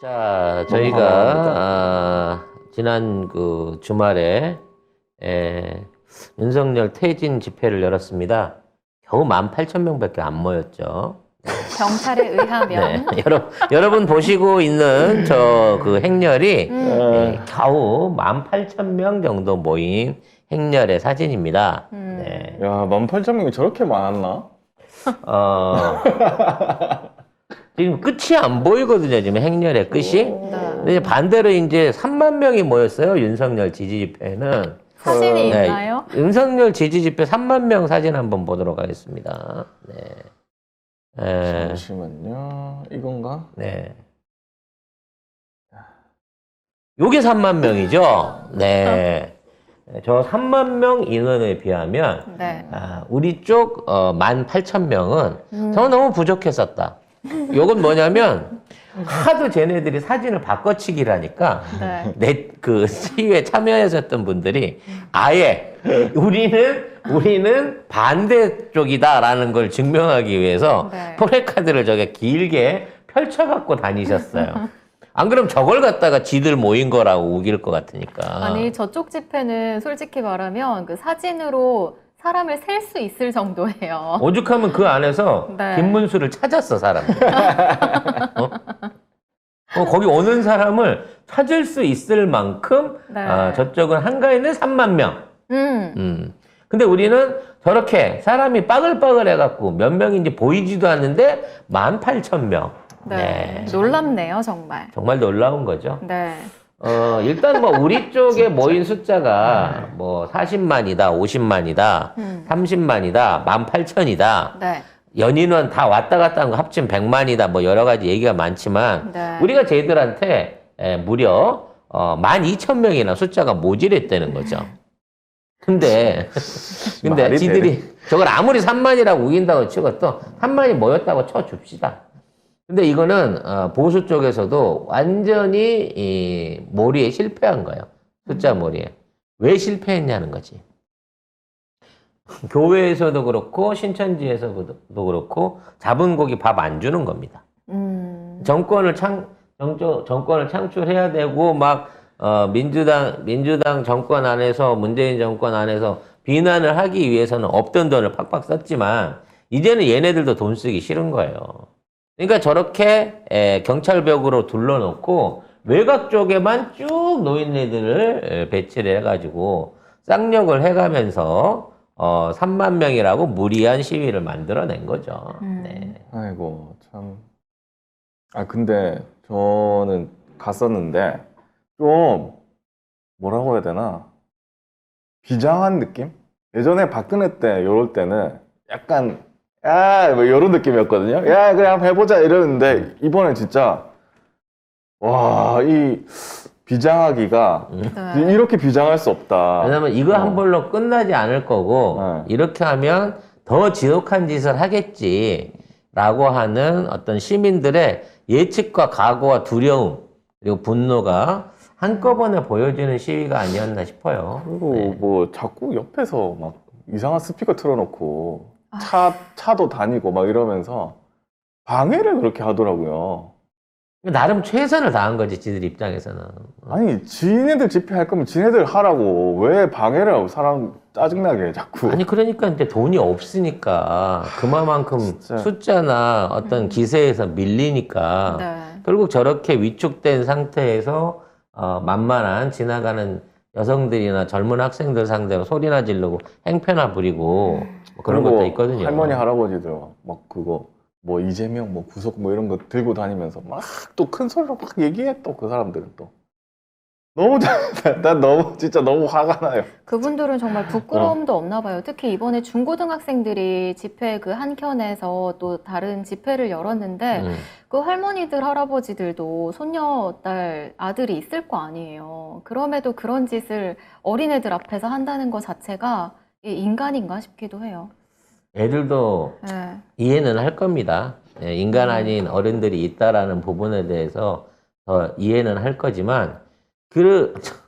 자, 너무 감사합니다. 저희가 지난 그 주말에 윤석열 퇴진 집회를 열었습니다. 겨우 18,000명밖에 안 모였죠. 경찰에 의하면 네, 여러분 보시고 있는 저 그 행렬이 겨우 18,000명 정도 모인 행렬의 사진입니다. 네. 야, 18,000명이 저렇게 많았나? 지금 끝이 안 보이거든요. 지금 행렬의 끝이. 근데 반대로 이제 3만 명이 모였어요. 윤석열 지지 집회는. 사진이 네, 있나요? 윤석열 지지 집회 3만 명 사진 한번 보도록 하겠습니다. 네. 잠시만요. 이건가? 네. 요게 3만 명이죠. 네. 저 3만 명 인원에 비하면 네. 우리 쪽 18,000명은 정말 너무 부족했었다. 요건 뭐냐면 하도 쟤네들이 사진을 바꿔치기를 하니까 네. 그 시위에 참여하셨던 분들이 아예 우리는 반대쪽이다라는 걸 증명하기 위해서 네. 플래카드를 저게 길게 펼쳐갖고 다니셨어요. 안 그럼 저걸 갖다가 지들 모인 거라고 우길 것 같으니까. 아니 저쪽 집회는 솔직히 말하면 그 사진으로 사람을 셀 수 있을 정도예요. 오죽하면 그 안에서 네. 김문수를 찾았어, 사람들. 거기 오는 사람을 찾을 수 있을 만큼 네. 저쪽은 한가위는 3만 명. 근데 우리는 저렇게 사람이 빠글빠글 해갖고 몇 명인지 보이지도 않는데 18,000명. 네. 놀랍네요, 정말. 정말 놀라운 거죠. 네. 일단 뭐 우리 쪽에 모인 숫자가 뭐 40만이다, 50만이다, 30만이다, 18,000이다. 네. 연인원 다 왔다 갔다 한 거 합치면 100만이다. 뭐 여러 가지 얘기가 많지만 네. 우리가 쟤들한테 무려 12,000명이나 숫자가 모질했다는 거죠. 근데 말이 지들이 저걸 아무리 3만이라고 우긴다고 치고 또 3만이 모였다고 쳐줍시다. 근데 이거는 보수 쪽에서도 완전히 이 몰이에 실패한 거예요. 숫자 몰이에. 왜 실패했냐는 거지. 교회에서도 그렇고 신천지에서도 그렇고 잡은 고기 밥 안 주는 겁니다. 정권을 창출해야 되고 막 민주당 정권 안에서 문재인 정권 안에서 비난을 하기 위해서는 없던 돈을 팍팍 썼지만 이제는 얘네들도 돈 쓰기 싫은 거예요. 그러니까 저렇게 경찰벽으로 둘러놓고 외곽 쪽에만 쭉 노인네들을 배치를 해가지고 쌍욕을 해가면서 3만 명이라고 무리한 시위를 만들어낸 거죠. 네. 아이고, 참. 근데 저는 갔었는데, 좀, 뭐라고 해야 되나? 비장한 느낌? 예전에 박근혜 때, 요럴 때는 약간, 뭐 이런 느낌이었거든요. 야, 그래, 한번 해보자. 이러는데, 이번엔 진짜, 와, 이 비장하기가 네. 이렇게 비장할 수 없다. 왜냐면 이거 한 벌로 끝나지 않을 거고 이렇게 하면 더 지독한 짓을 하겠지라고 하는 어떤 시민들의 예측과 각오와 두려움 그리고 분노가 한꺼번에 보여지는 시위가 아니었나 싶어요. 그리고 뭐 자꾸 옆에서 막 이상한 스피커 틀어놓고 차도 다니고 막 이러면서 방해를 그렇게 하더라고요. 나름 최선을 다한 거지, 지들 입장에서는. 아니, 지네들 집회할 거면 지네들 하라고 왜 방해를 하고 사람 짜증나게 자꾸. 아니, 그러니까 이제 돈이 없으니까 그만큼 진짜. 숫자나 어떤 기세에서 밀리니까 네. 결국 저렇게 위축된 상태에서 만만한 지나가는 여성들이나 젊은 학생들 상대로 소리나 지르고 행패나 부리고 뭐 그런 그리고 것도 있거든요. 할머니 할아버지들 막 그거 뭐 이재명 뭐 구속 뭐 이런 거 들고 다니면서 막 또 큰 소리로 막 얘기해 또 그 사람들은 또 너무 난 너무 진짜 너무 화가 나요. 그분들은 정말 부끄러움도 없나 봐요. 특히 이번에 중고등학생들이 집회 그 한켠에서 또 다른 집회를 열었는데 그 할머니들, 할아버지들도 손녀딸, 아들이 있을 거 아니에요. 그럼에도 그런 짓을 어린애들 앞에서 한다는 것 자체가 이게 인간인가 싶기도 해요. 애들도 네. 이해는 할 겁니다. 인간 아닌 어른들이 있다라는 부분에 대해서 이해는 할 거지만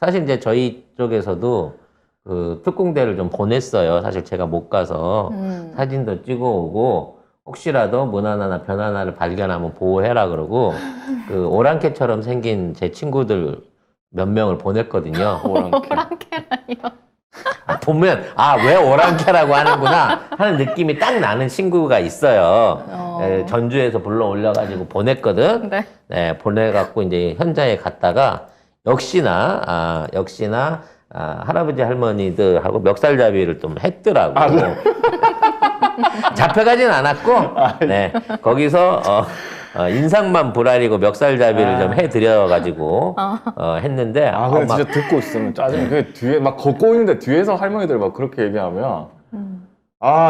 사실 이제 저희 쪽에서도 그 특공대를 좀 보냈어요. 사실 제가 못 가서 사진도 찍어 오고 혹시라도 문화나 변화나를 발견하면 보호해라 그러고 그 오랑캐처럼 생긴 제 친구들 몇 명을 보냈거든요. 오랑캐. 호랑캐라니요. 보면 왜 오랑캐라고 하는구나 하는 느낌이 딱 나는 친구가 있어요. 전주에서 불러 올려가지고 보냈거든. 네. 네, 보내갖고 이제 현장에 갔다가 역시나 할아버지 할머니들하고 멱살잡이를 좀 했더라고. 잡혀가진 않았고, 네, 거기서 인상만 불아리고 멱살잡이를 좀 해드려가지고 했는데 근데 진짜 듣고 있으면 짜증나. 그 뒤에 막 걷고 있는데 뒤에서 할머니들 막 그렇게 얘기하면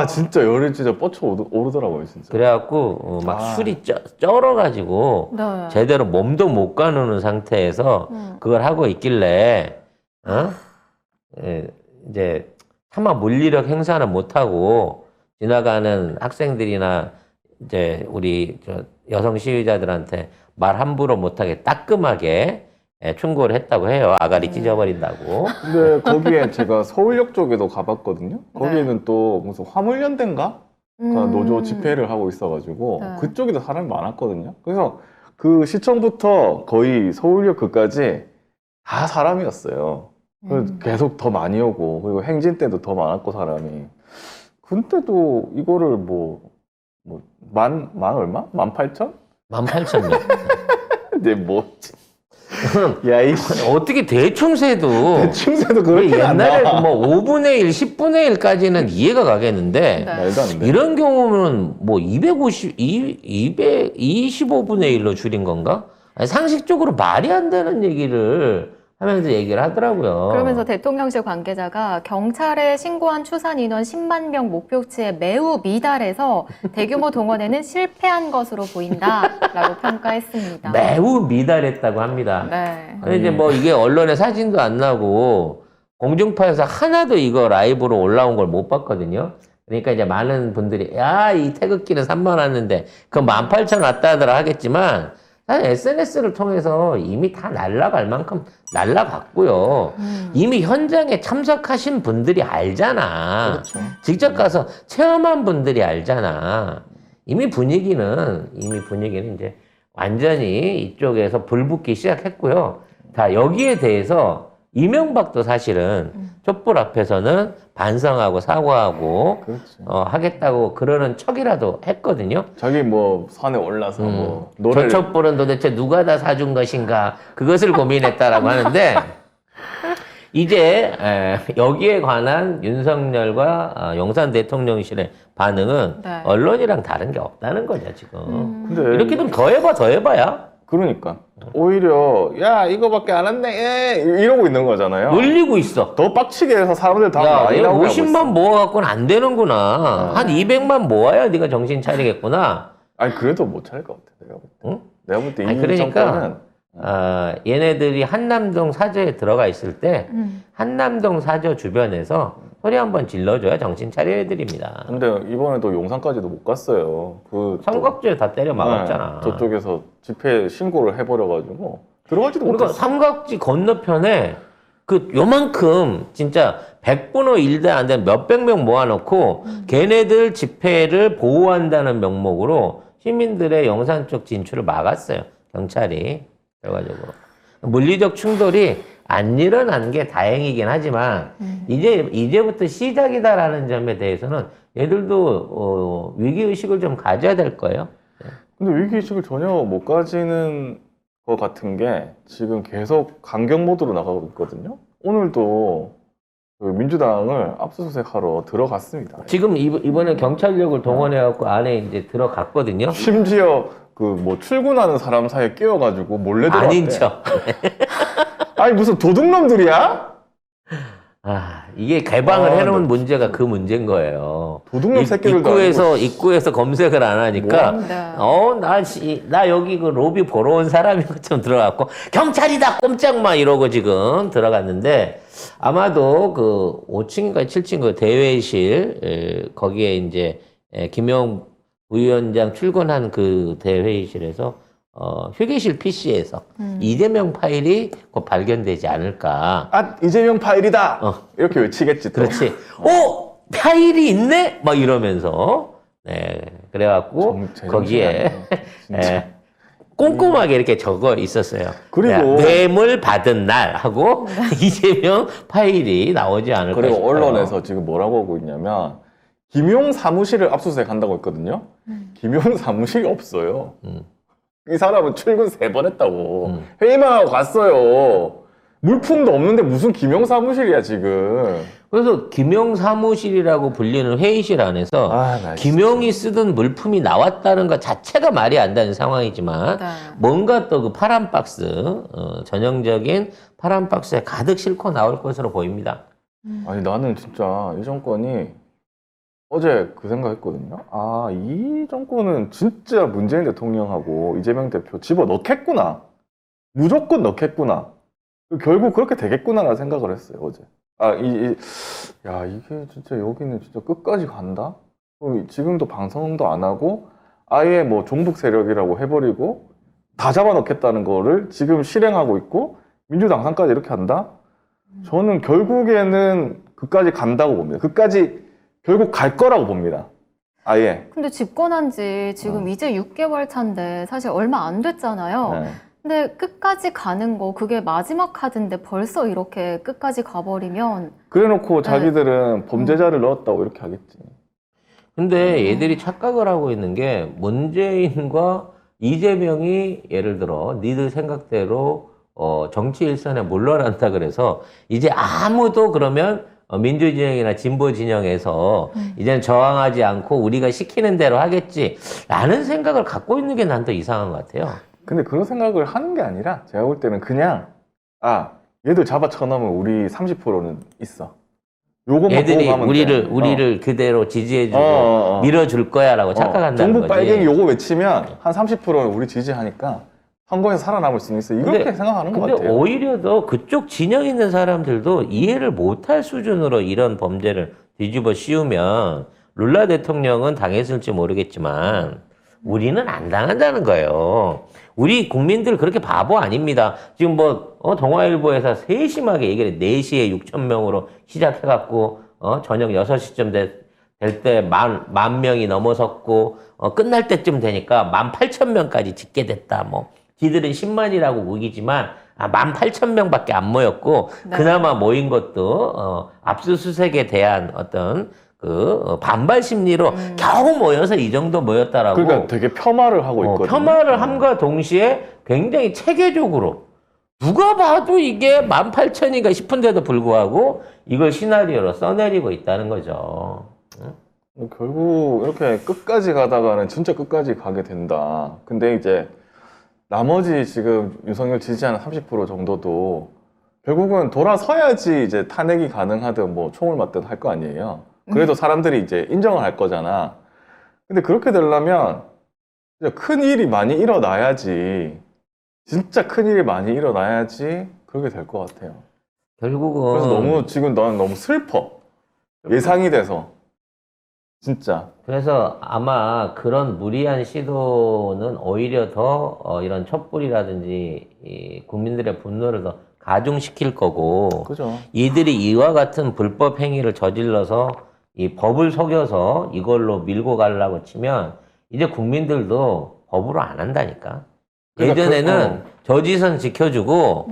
진짜 열이 진짜 뻗쳐 오르더라고요, 진짜. 그래갖고 막 술이 쩔어가지고 네. 제대로 몸도 못 가누는 상태에서 그걸 하고 있길래 이제 차마 물리력 행사는 못하고 지나가는 학생들이나 이제 우리 여성 시위자들한테 말 함부로 못하게 따끔하게 충고를 했다고 해요. 아가리 찢어버린다고. 근데 거기에 제가 서울역 쪽에도 가봤거든요. 거기는 또 무슨 화물연대인가? 노조 집회를 하고 있어가지고 네. 그쪽에도 사람이 많았거든요. 그래서 그 시청부터 거의 서울역 그까지 다 사람이었어요. 그래서 계속 더 많이 오고 그리고 행진 때도 더 많았고 사람이. 근데도 이거를 만 얼마? 18,000? 18,000명. 근데 야, 어떻게 대충 세도 대충새도 그렇게 안 옛날에 나와. 뭐 5분의 1, 10분의 1까지는 이해가 가겠는데 네. 말도 안 돼. 이런 경우는 뭐 225분의 1로 줄인 건가? 아니, 상식적으로 말이 안 되는 얘기를 하면서 얘기를 하더라고요. 그러면서 대통령실 관계자가 경찰에 신고한 추산 인원 10만 명 목표치에 매우 미달해서 대규모 동원에는 실패한 것으로 보인다라고 평가했습니다. 매우 미달했다고 합니다. 네. 근데 이제 뭐 이게 언론에 사진도 안 나고 공중파에서 하나도 이거 라이브로 올라온 걸 못 봤거든요. 그러니까 이제 많은 분들이 이 태극기는 3만 왔는데 그 18,000 왔다 하더라 하겠지만 사실 SNS를 통해서 이미 다 날라갈 만큼 날라갔고요. 이미 현장에 참석하신 분들이 알잖아. 그렇죠. 직접 가서 체험한 분들이 알잖아. 이미 분위기는 이제 완전히 이쪽에서 불붙기 시작했고요. 다 여기에 대해서 이명박도 사실은 촛불 앞에서는 반성하고 사과하고 그렇지. 하겠다고 그러는 척이라도 했거든요. 자기 산에 올라서 저 노래를 촛불은 도대체 누가 다 사준 것인가 그것을 고민했다라고 하는데 이제 여기에 관한 윤석열과 용산 대통령실의 반응은 네. 언론이랑 다른 게 없다는 거죠 지금. 근데 이렇게 좀 더 해봐야 그러니까 오히려 야 이거밖에 안 왔네 이러고 있는 거잖아요. 놀리고 있어. 더 빡치게 해서 사람들 다 야, 많이 이거 나오고 50만 모아갖고는 안 되는구나. 한 200만 모아야 네가 정신 차리겠구나. 아니 그래도 못 차릴 것 같아 내가 볼 때. 응? 내가 볼 때 아니, 이 그러니까 정권은 얘네들이 한남동 사저에 들어가 있을 때 한남동 사저 주변에서 소리 한번 질러줘야 정신 차려 애들입니다. 근데 이번에도 용산까지도 못 갔어요. 삼각지에 다 때려 막았잖아. 저쪽에서 집회 신고를 해버려가지고 들어가지도 그러니까 못했어. 삼각지 건너편에 요만큼 진짜 100분의 1대 안 되는 몇백 명 모아놓고 걔네들 집회를 보호한다는 명목으로 시민들의 용산 쪽 진출을 막았어요. 경찰이. 결과적으로. 물리적 충돌이 안 일어난 게 다행이긴 하지만 이제부터 시작이다라는 점에 대해서는 얘들도 위기의식을 좀 가져야 될 거예요. 근데 위기의식을 전혀 못 가지는 것 같은 게 지금 계속 강경 모드로 나가고 있거든요. 오늘도 그 민주당을 압수수색하러 들어갔습니다. 지금 이번에 경찰력을 동원해갖고 안에 이제 들어갔거든요. 심지어 출근하는 사람 사이에 끼어가지고 몰래 들어왔대. 아닌 척. 아니 무슨 도둑놈들이야? 이게 개방을 네. 해놓은 문제가 그 문제인 거예요. 도둑놈 새끼들도 입구에서 검색을 안 하니까 네. 나 여기 그 로비 보러 온 사람인 것처럼 들어갔고 경찰이다 꼼짝마 이러고 지금 들어갔는데 아마도 그 5층인가 7층 그 대회실 거기에 이제 김영 부위원장 출근한 그 대회의실에서 휴게실 PC에서 이재명 파일이 곧 발견되지 않을까. 이재명 파일이다. 이렇게 외치겠지. 또. 그렇지. 파일이 있네? 막 이러면서 네, 그래갖고 거기에 진짜. 예, 꼼꼼하게 이렇게 적어 있었어요. 그리고 야, 뇌물 받은 날 하고 이재명 파일이 나오지 않을까 그리고 싶어요. 언론에서 지금 뭐라고 하고 있냐면 김용 사무실을 압수수색 한다고 했거든요. 김용 사무실이 없어요. 이 사람은 출근 3번 했다고. 회의만 하고 갔어요. 물품도 없는데 무슨 김용 사무실이야 지금. 그래서 김용 사무실이라고 불리는 회의실 안에서 나 김용이 쓰던 물품이 나왔다는 것 자체가 말이 안 되는 상황이지만 네. 뭔가 또 그 파란 박스, 전형적인 파란 박스에 가득 싣고 나올 것으로 보입니다. 아니 나는 진짜 이 정권이 어제 그 생각했거든요. 아, 이 정권은 진짜 문재인 대통령하고 이재명 대표 집어 넣겠구나. 무조건 넣겠구나. 결국 그렇게 되겠구나라는 생각을 했어요, 어제. 야, 이게 진짜 여기는 진짜 끝까지 간다? 지금도 방송도 안 하고 아예 뭐 종북 세력이라고 해버리고 다 잡아넣겠다는 거를 지금 실행하고 있고 민주당 상까지 이렇게 한다? 저는 결국에는 그까지 간다고 봅니다. 그까지 결국 갈 거라고 봅니다. 아예. 근데 집권한 지 지금 이제 6개월 차인데 사실 얼마 안 됐잖아요. 네. 근데 끝까지 가는 거 그게 마지막 카드인데 벌써 이렇게 끝까지 가버리면 그래놓고 자기들은 범죄자를 넣었다고 이렇게 하겠지. 근데 얘들이 착각을 하고 있는 게 문재인과 이재명이 예를 들어 니들 생각대로 정치 일선에 물러난다 그래서 이제 아무도 그러면 민주 진영이나 진보 진영에서 이제는 저항하지 않고 우리가 시키는 대로 하겠지라는 생각을 갖고 있는 게 난 더 이상한 것 같아요. 근데 그런 생각을 하는 게 아니라 제가 볼 때는 그냥 얘들 잡아 쳐넣으면 우리 30%는 있어. 요것만 얘들이 보고 가면 우리를 그대로 지지해주고 밀어줄 거야라고 착각한다는 정부 거지. 빨갱이 요거 외치면 한 30%는 우리 지지하니까 선거에서 살아남을 수는 있어. 이렇게 생각하는 것 근데 같아요. 오히려 더 그쪽 진영 있는 사람들도 이해를 못할 수준으로 이런 범죄를 뒤집어 씌우면 룰라 대통령은 당했을지 모르겠지만 우리는 안 당한다는 거예요. 우리 국민들 그렇게 바보 아닙니다. 지금 동아일보에서 세심하게 얘기를 4시에 6천 명으로 시작해갖고 저녁 6시쯤 될 때 만 명이 넘어섰고 끝날 때쯤 되니까 18,000명까지 집계 됐다. 지들은 10만이라고 우기지만 18,000명밖에 안 모였고 네. 그나마 모인 것도 압수수색에 대한 어떤 그 반발 심리로 겨우 모여서 이 정도 모였다라고. 그러니까 되게 폄하를 하고 있거든요. 폄하를 함과 동시에 굉장히 체계적으로 누가 봐도 이게 18,000인가 싶은데도 불구하고 이걸 시나리오로 써내리고 있다는 거죠. 결국 이렇게 끝까지 가다가는 진짜 끝까지 가게 된다. 근데 이제 나머지 지금 윤석열 지지하는 30% 정도도 결국은 돌아서야지 이제 탄핵이 가능하든 뭐 총을 맞든 할 거 아니에요. 그래도 사람들이 이제 인정을 할 거잖아. 근데 그렇게 되려면 진짜 큰 일이 많이 일어나야지. 진짜 큰 일이 많이 일어나야지 그렇게 될 것 같아요. 결국은 그래서 지금 난 너무 슬퍼. 예상이 돼서. 진짜. 그래서 아마 그런 무리한 시도는 오히려 더 이런 촛불이라든지 이 국민들의 분노를 더 가중시킬 거고 그죠. 이들이 이와 같은 불법 행위를 저질러서 이 법을 속여서 이걸로 밀고 가려고 치면 이제 국민들도 법으로 안 한다니까. 그러니까 예전에는 저지선 지켜주고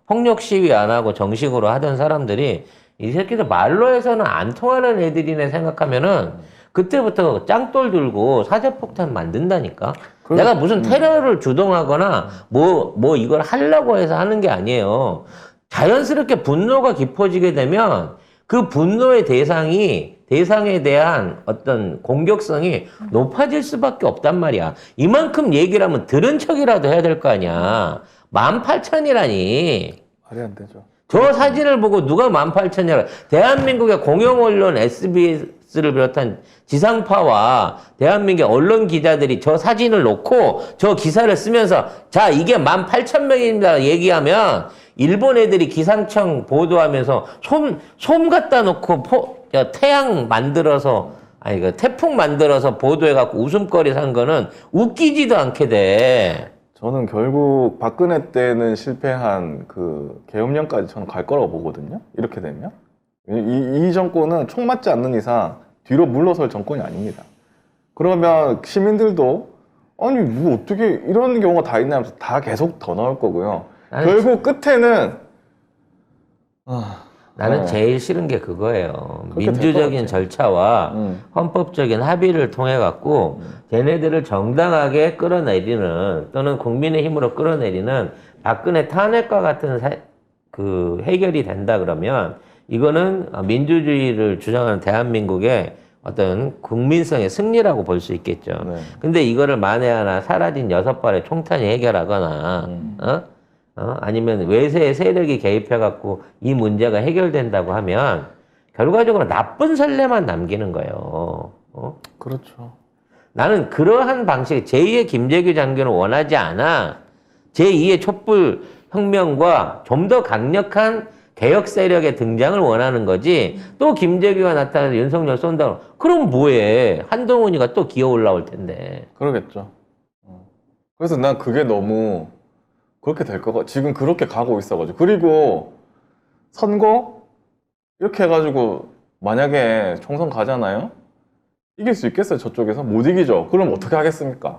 폭력 시위 안 하고 정식으로 하던 사람들이 이 새끼들 말로 해서는 안 통하는 애들이네 생각하면은 그때부터 짱돌 들고 사제폭탄 만든다니까. 내가 무슨 테러를 주동하거나 뭐 이걸 하려고 해서 하는 게 아니에요. 자연스럽게 분노가 깊어지게 되면 그 분노의 대상에 대한 어떤 공격성이 높아질 수밖에 없단 말이야. 이만큼 얘기를 하면 들은 척이라도 해야 될 거 아니야. 18,000이라니. 말이 안 되죠. 저 사진을 보고 누가 18,000이라. 대한민국의 공영언론 SBS를 비롯한 지상파와 대한민국의 언론 기자들이 저 사진을 놓고 저 기사를 쓰면서 자, 이게 18,000명입니다 얘기하면 일본 애들이 기상청 보도하면서 솜 갖다 놓고 태양 만들어서 태풍 만들어서 보도해갖고 웃음거리 산 거는 웃기지도 않게 돼. 저는 결국 박근혜 때는 실패한 그 계엄령까지 저는 갈 거라고 보거든요. 이렇게 되면 이 정권은 총 맞지 않는 이상 뒤로 물러설 정권이 아닙니다. 그러면 시민들도 아니 뭐 어떻게 이런 경우가 다 있나 하면서 다 계속 더 나올 거고요. 결국 끝에는 나는 어. 제일 싫은 게 그거예요. 그렇게 될것 민주적인 같아요. 절차와 헌법적인 합의를 통해 갖고 걔네들을 정당하게 끌어내리는 또는 국민의 힘으로 끌어내리는 박근혜 탄핵과 같은 그 해결이 된다 그러면 이거는 민주주의를 주장하는 대한민국의 어떤 국민성의 승리라고 볼 수 있겠죠. 네. 근데 이거를 만에 하나 사라진 6발의 총탄이 해결하거나 아니면 외세의 세력이 개입해갖고 이 문제가 해결된다고 하면 결과적으로 나쁜 선례만 남기는 거예요. 그렇죠. 나는 그러한 방식, 제2의 김재규 장교는 원하지 않아. 제2의 촛불 혁명과 좀 더 강력한 개혁 세력의 등장을 원하는 거지. 또 김재규가 나타나서 윤석열 쏜다. 그럼 뭐해? 한동훈이가 또 기어 올라올 텐데. 그러겠죠. 그래서 난 그게 너무 그렇게 될 거가 지금 그렇게 가고 있어가지고 그리고 선거 이렇게 해가지고 만약에 총선 가잖아요. 이길 수 있겠어요? 저쪽에서 못 이기죠. 그럼 어떻게 하겠습니까?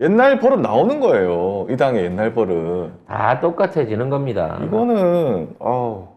옛날 버릇 나오는 거예요. 이 당의 옛날 버릇. 다 똑같아지는 겁니다. 이거는 아우